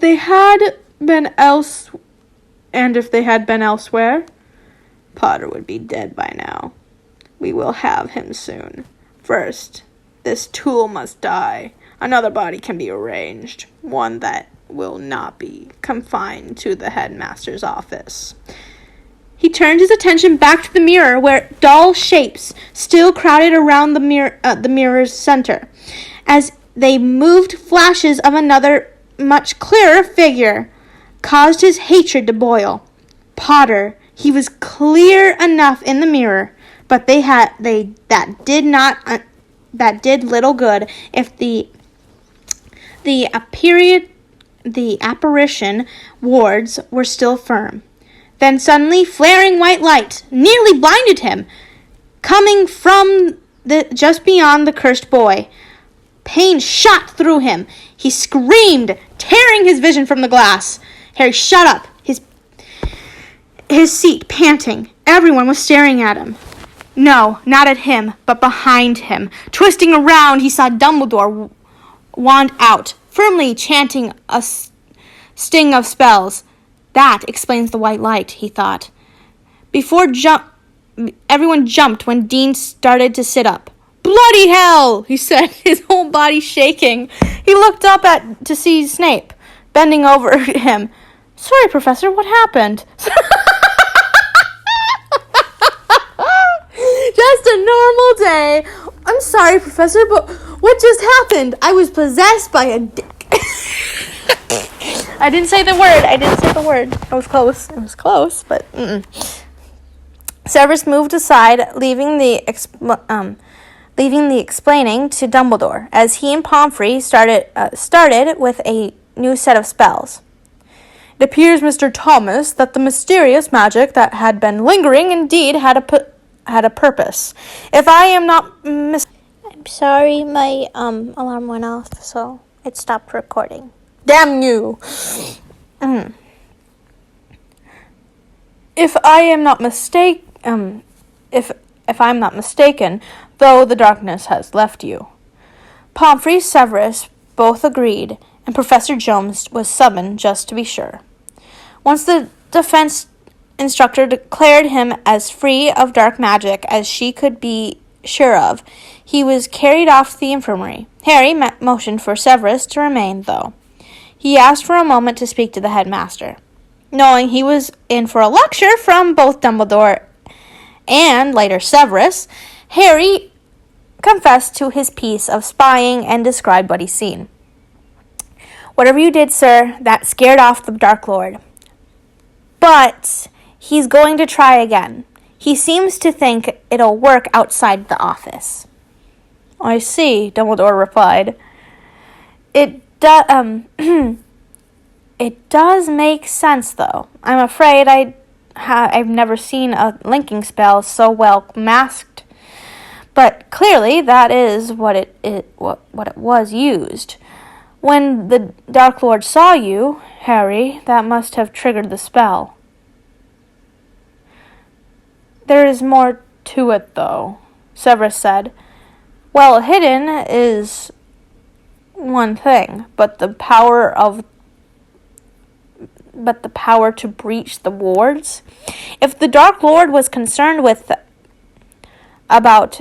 they had been elsewhere, Potter would be dead by now. We will have him soon. First, this tool must die. Another body can be arranged, one that will not be confined to the headmaster's office." He turned his attention back to the mirror, where dull shapes still crowded around the mirror's center. As they moved, flashes of another, much clearer figure caused his hatred to boil. Potter, he was clear enough in the mirror, but that did little good if the apparition wards were still firm. Then suddenly, flaring white light nearly blinded him, coming from just beyond the cursed boy. Pain shot through him. He screamed, tearing his vision from the glass. Harry shot up, his seat panting. Everyone was staring at him. No, not at him, but behind him. Twisting around, he saw Dumbledore, wand out, firmly chanting a sting of spells. That explains the white light, he thought. Everyone jumped when Dean started to sit up. Bloody hell, he said, his whole body shaking. He looked up to see Snape, bending over him. Sorry, Professor, what happened? Just a normal day. I'm sorry, Professor, but what just happened? I was possessed by a dick. I didn't say the word. It was close, but Severus moved aside, leaving the explaining to Dumbledore, as he and Pomfrey started with a new set of spells. It appears, Mr. Thomas, that the mysterious magic that had been lingering indeed had a purpose. If I am not I'm sorry, my alarm went off, so it stopped recording. Damn you! If I'm not mistaken, though the darkness has left you. Pomfrey, Severus both agreed, and Professor Jones was summoned just to be sure. Once the defense instructor declared him as free of dark magic as she could be sure of, he was carried off the infirmary. Harry motioned for Severus to remain, though. He asked for a moment to speak to the headmaster. Knowing he was in for a lecture from both Dumbledore and, later, Severus, Harry confessed to his piece of spying and described what he'd seen. Whatever you did, sir, that scared off the Dark Lord. But he's going to try again. He seems to think it'll work outside the office. I see, Dumbledore replied. It does make sense, though. I'm afraid I've never seen a linking spell so well masked. But clearly that is what it was used. When the Dark Lord saw you, Harry, that must have triggered the spell. There is more to it, though, Severus said. Well, hidden is one thing, but the power to breach the wards? If the Dark Lord was concerned about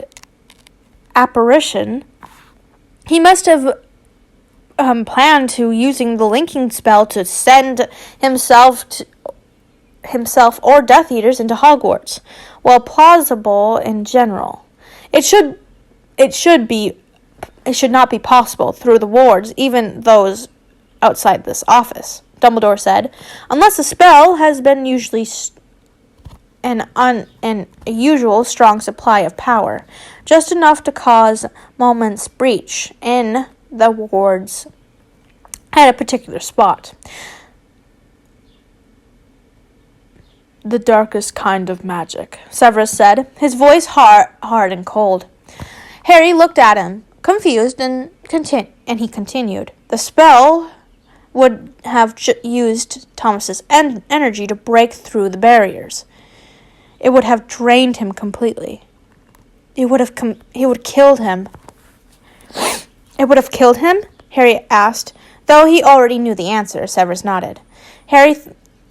apparition, he must have planned to using the linking spell to send himself or Death Eaters into Hogwarts. Well, plausible in general. It should not be possible through the wards, even those outside this office, Dumbledore said, unless the spell has been usually an unusual strong supply of power, just enough to cause moment's breach in the wards at a particular spot. The darkest kind of magic, Severus said, his voice hard and cold. Harry looked at him, confused, and he continued. The spell would have used Thomas's energy to break through the barriers. It would have drained him completely. It would have killed him. It would have killed him? Harry asked, though he already knew the answer. Severus nodded. Harry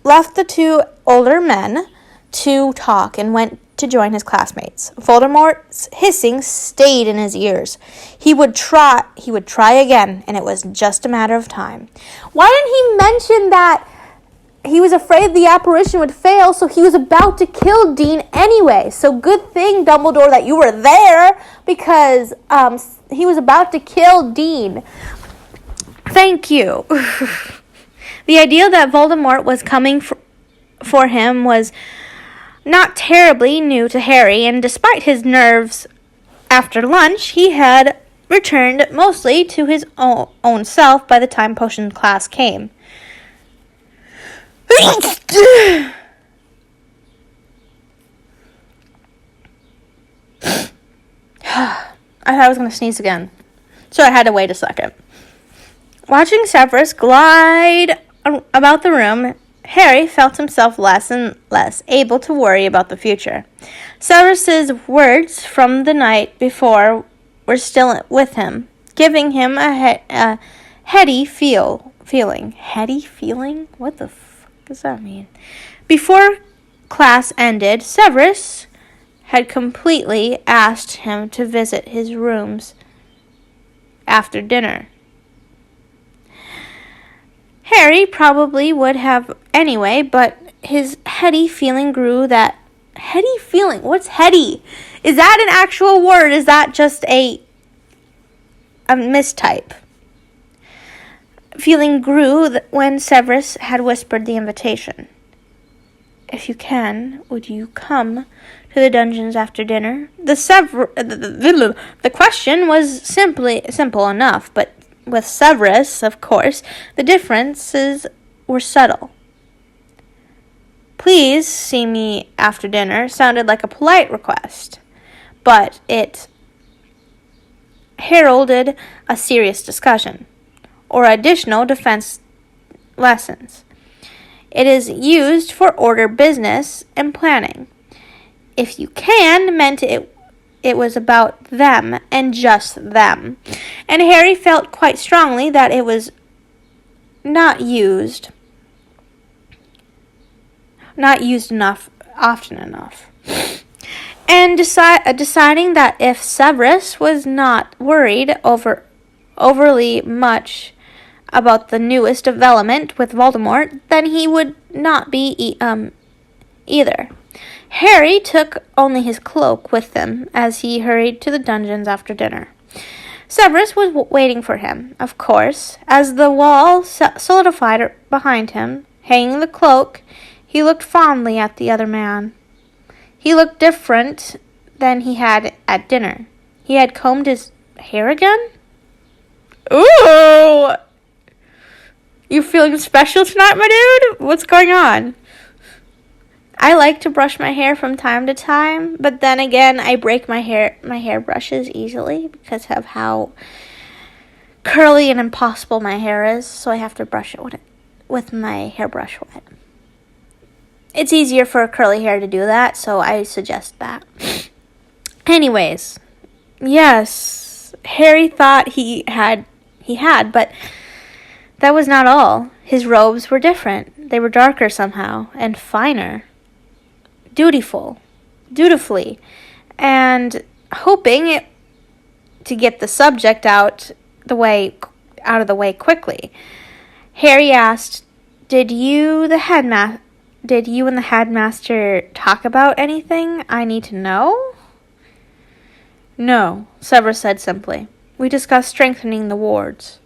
left the two older men to talk and went to join his classmates. Voldemort's hissing stayed in his ears. He would try again, and it was just a matter of time. Why didn't he mention that he was afraid the apparition would fail, so he was about to kill Dean anyway? So good thing, Dumbledore, that you were there, because he was about to kill Dean. Thank you. The idea that Voldemort was coming for him was not terribly new to Harry, and despite his nerves after lunch, he had returned mostly to his own self by the time potion class came. I thought I was going to sneeze again, so I had to wait a second. Watching Severus glide about the room, Harry felt himself less and less able to worry about the future. Severus's words from the night before were still with him, giving him a heady feeling. Heady feeling? What the fuck does that mean? Before class ended, Severus had completely asked him to visit his rooms after dinner. Harry probably would have anyway, but his heady feeling grew that... Heady feeling? What's heady? Is that an actual word? Is that just a mistype? Feeling grew when Severus had whispered the invitation. If you can, would you come to the dungeons after dinner? The question was simple enough, but with Severus, of course, the differences were subtle. Please see me after dinner sounded like a polite request, but it heralded a serious discussion, or additional defense lessons. It is used for order business and planning. If you can meant it was about them and just them. And Harry felt quite strongly that it was not used often enough. And deciding that if Severus was not worried overly much about the newest development with Voldemort, then he would not be either. Harry took only his cloak with him as he hurried to the dungeons after dinner. Severus was waiting for him, of course. As the wall solidified behind him, hanging the cloak, he looked fondly at the other man. He looked different than he had at dinner. He had combed his hair again? Ooh! You feeling special tonight, my dude? What's going on? I like to brush my hair from time to time, but then again, I break my hairbrushes easily because of how curly and impossible my hair is, so I have to brush it with my hairbrush wet. It's easier for curly hair to do that, so I suggest that. Anyways, yes, Harry thought he had, but that was not all. His robes were different. They were darker somehow, and finer. Dutifully, and hoping to get the subject out of the way quickly. Harry asked, Did you and the headmaster talk about anything I need to know? No, Severus said simply. We discussed strengthening the wards.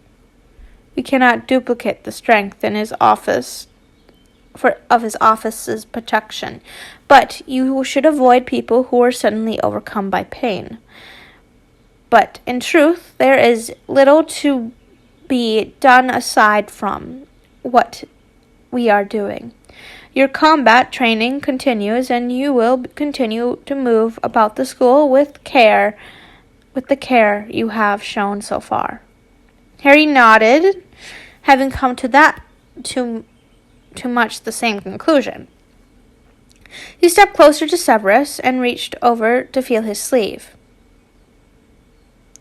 We cannot duplicate the strength in his office's protection, but you should avoid people who are suddenly overcome by pain. But in truth, there is little to be done aside from what we are doing. Your combat training continues, and you will continue to move about the school with the care you have shown so far. Harry nodded, having come to much the same conclusion. He stepped closer to Severus and reached over to feel his sleeve.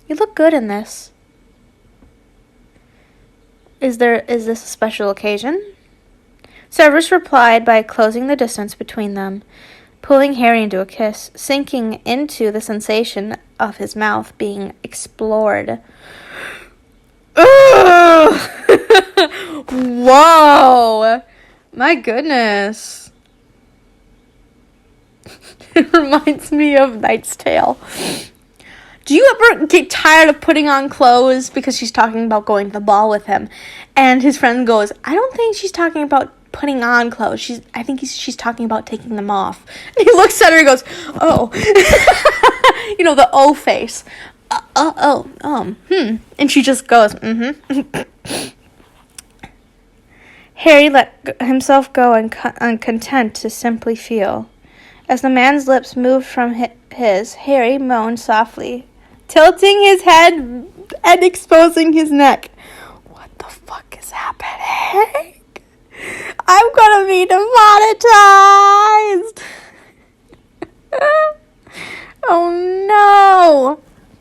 You look good in this. Is this a special occasion? Severus replied by closing the distance between them, pulling Harry into a kiss, sinking into the sensation of his mouth being explored. Whoa! My goodness. It reminds me of Knight's Tale. Do you ever get tired of putting on clothes because she's talking about going to the ball with him? And his friend goes, I don't think she's talking about putting on clothes. I think she's talking about taking them off. And he looks at her and goes, oh. You know, the O face. And she just goes, Harry let himself go and content to simply feel. As the man's lips moved from his, Harry moaned softly, tilting his head and exposing his neck. What the fuck is happening? I'm gonna be demonetized! Oh no!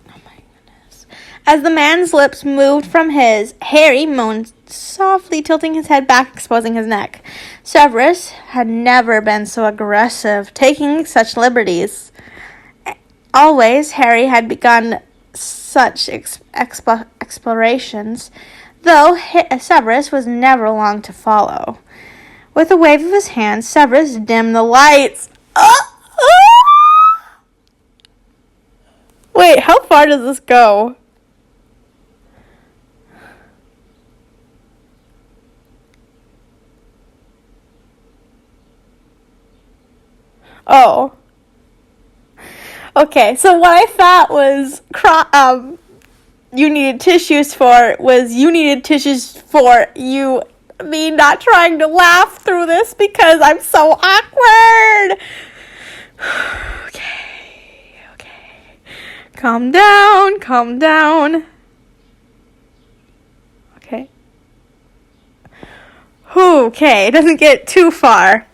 Oh my goodness. As the man's lips moved from his, Harry moaned softly, tilting his head back, exposing his neck. Severus had never been so aggressive, taking such liberties. Always, Harry had begun such explorations, though Severus was never long to follow. With a wave of his hand, Severus dimmed the lights. Wait, how far does this go? Oh. Okay, so what I thought was you needed tissues for was you needed tissues for you me not trying to laugh through this because I'm so awkward. Okay. Calm down. Okay. Okay, it doesn't get too far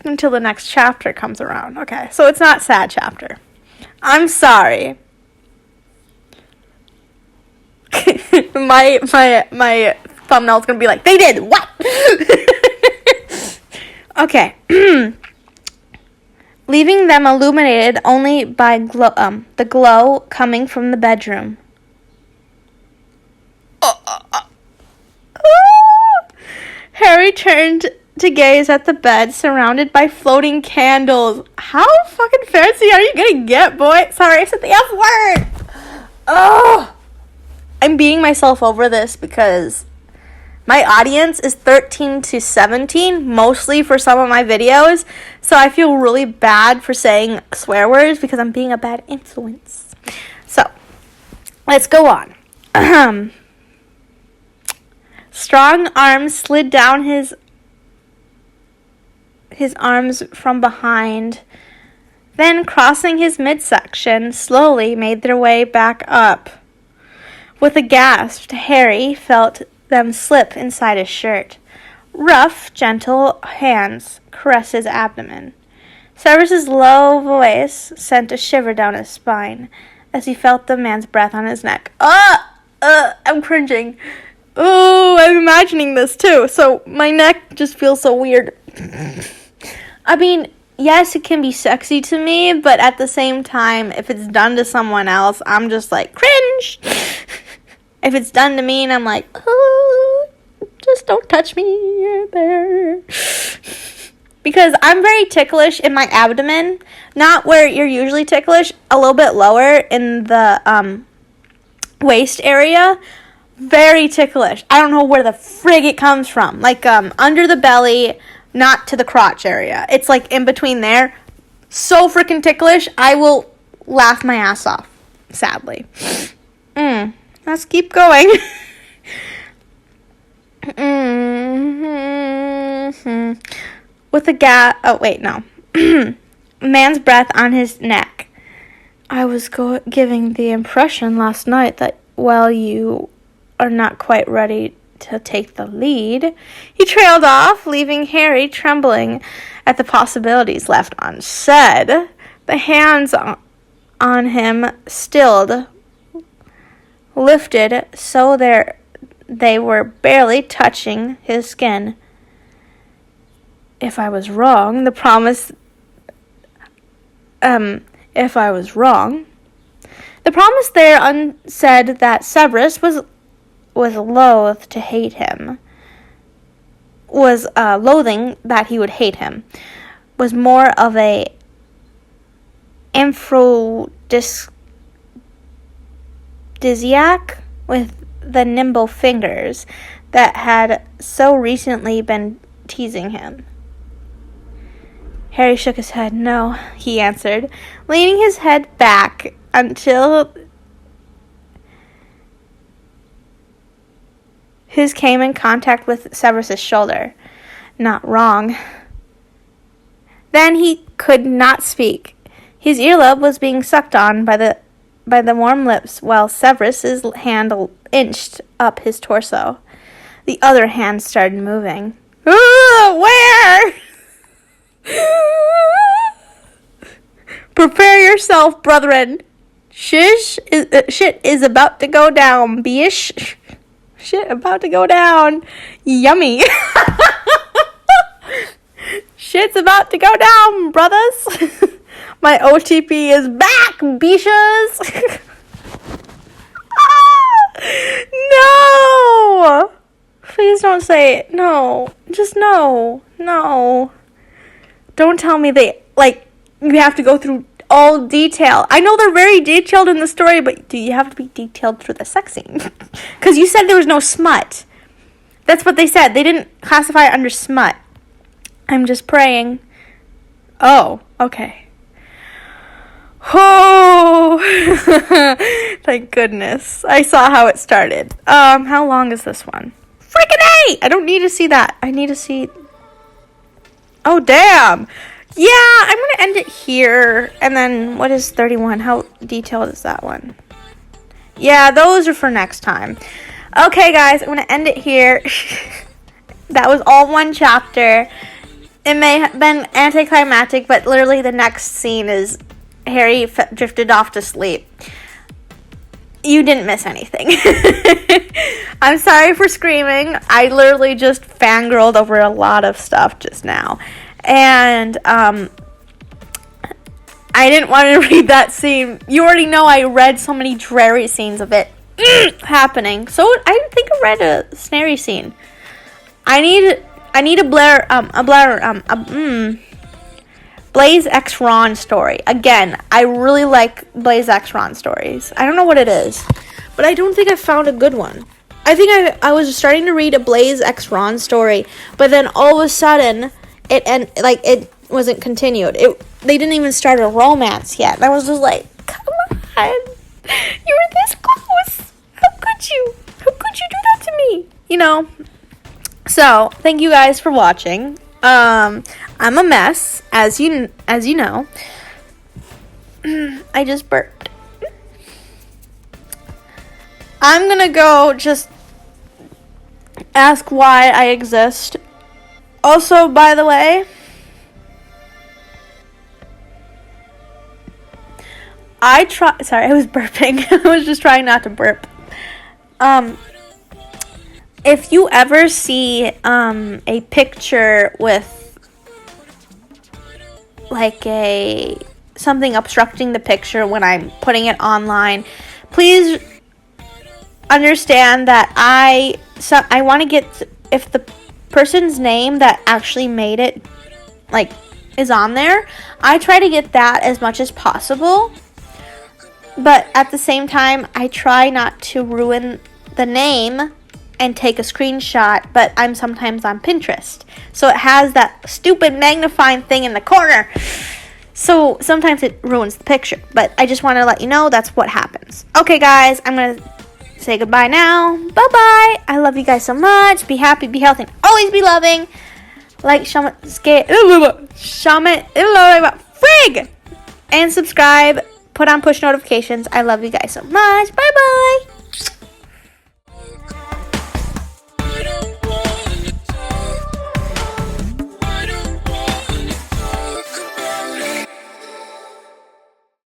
until the next chapter comes around. Okay, so it's not sad chapter. I'm sorry. my thumbnail's gonna be like, they did what? Okay. Leaving them illuminated only by the glow coming from the bedroom. Harry turned to gaze at the bed surrounded by floating candles. How fucking fancy are you gonna get, boy? Sorry, I said the F word. Oh, I'm beating myself over this because my audience is 13 to 17, mostly for some of my videos. So I feel really bad for saying swear words because I'm being a bad influence. So, let's go on. Strong arms slid down his arms from behind, then crossing his midsection, slowly made their way back up. With a gasp, Harry felt them slip inside his shirt. Rough, gentle hands caressed his abdomen. Severus's low voice sent a shiver down his spine as he felt the man's breath on his neck. I'm cringing. Oh, I'm imagining this too, so my neck just feels so weird. I mean, yes, it can be sexy to me, but at the same time, if it's done to someone else, I'm just like, cringe! If it's done to me and I'm like, oh, just don't touch me there. Because I'm very ticklish in my abdomen, not where you're usually ticklish, a little bit lower in the waist area. Very ticklish. I don't know where the frig it comes from. Like, under the belly, not to the crotch area. It's like in between there. So freaking ticklish, I will laugh my ass off, sadly. Let's keep going. With a man's breath on his neck. I was giving the impression last night that, well, you are not quite ready to take the lead. He trailed off, leaving Harry trembling at the possibilities left unsaid. The hands on him stilled, lifted so they were barely touching his skin. If I was wrong, the promise there unsaid that Severus was loath to hate him, loathing that he would hate him, was more of a aphrodisiac with the nimble fingers that had so recently been teasing him. Harry shook his head. "No," he answered, leaning his head back until his came in contact with Severus's shoulder. "Not wrong." Then he could not speak. His earlobe was being sucked on by the warm lips while Severus's hand inched up his torso. The other hand started moving. Where? "Prepare yourself, brethren. Shit is about to go down, bish. Shit about to go down. Yummy." "Shit's about to go down, brothers. My OTP is back, beaches." No! Please don't say it. No. Just no. No. Don't tell me you have to go through all detail. I know they're very detailed in the story, but do you have to be detailed through the sex scene? Because you said there was no smut. That's what they said. They didn't classify it under smut. I'm just praying. Oh, okay. Oh, thank goodness. I saw how it started. How long is this one? Freaking A! I don't need to see that. I need to see... Oh, damn. Yeah, I'm going to end it here. And then, what is 31? How detailed is that one? Yeah, those are for next time. Okay, guys, I'm going to end it here. That was all one chapter. It may have been anticlimactic, but literally the next scene is Harry drifted off to sleep. You didn't miss anything. I'm sorry for screaming. I literally just fangirled over a lot of stuff just now. And I didn't want to read that scene. You already know I read so many dreary scenes of it happening. So I think I read a Snarry scene. I need a Blaze X Ron story. Again, I really like Blaze X Ron stories. I don't know what it is, but I don't think I found a good one. I think I was starting to read a Blaze X Ron story, but then all of a sudden it wasn't continued. They didn't even start a romance yet. And I was just like, come on, you were this close. How could you? How could you do that to me? You know. So thank you guys for watching. I'm a mess, as you know. I just burped. I'm gonna go just ask why I exist. Also, by the way, sorry, I was burping. I was just trying not to burp. If you ever see a picture with something obstructing the picture when I'm putting it online, please understand that I want to get, if the person's name that actually made it is on there, I try to get that as much as possible, but at the same time I try not to ruin the name and take a screenshot. But I'm sometimes on Pinterest, so it has that stupid magnifying thing in the corner, so sometimes it ruins the picture. But I just want to let you know that's what happens. Okay guys, I'm gonna say goodbye now. Bye bye. I love you guys so much. Be happy, be healthy, and always be loving. Frig, and subscribe. Put on push notifications. I love you guys so much. Bye bye.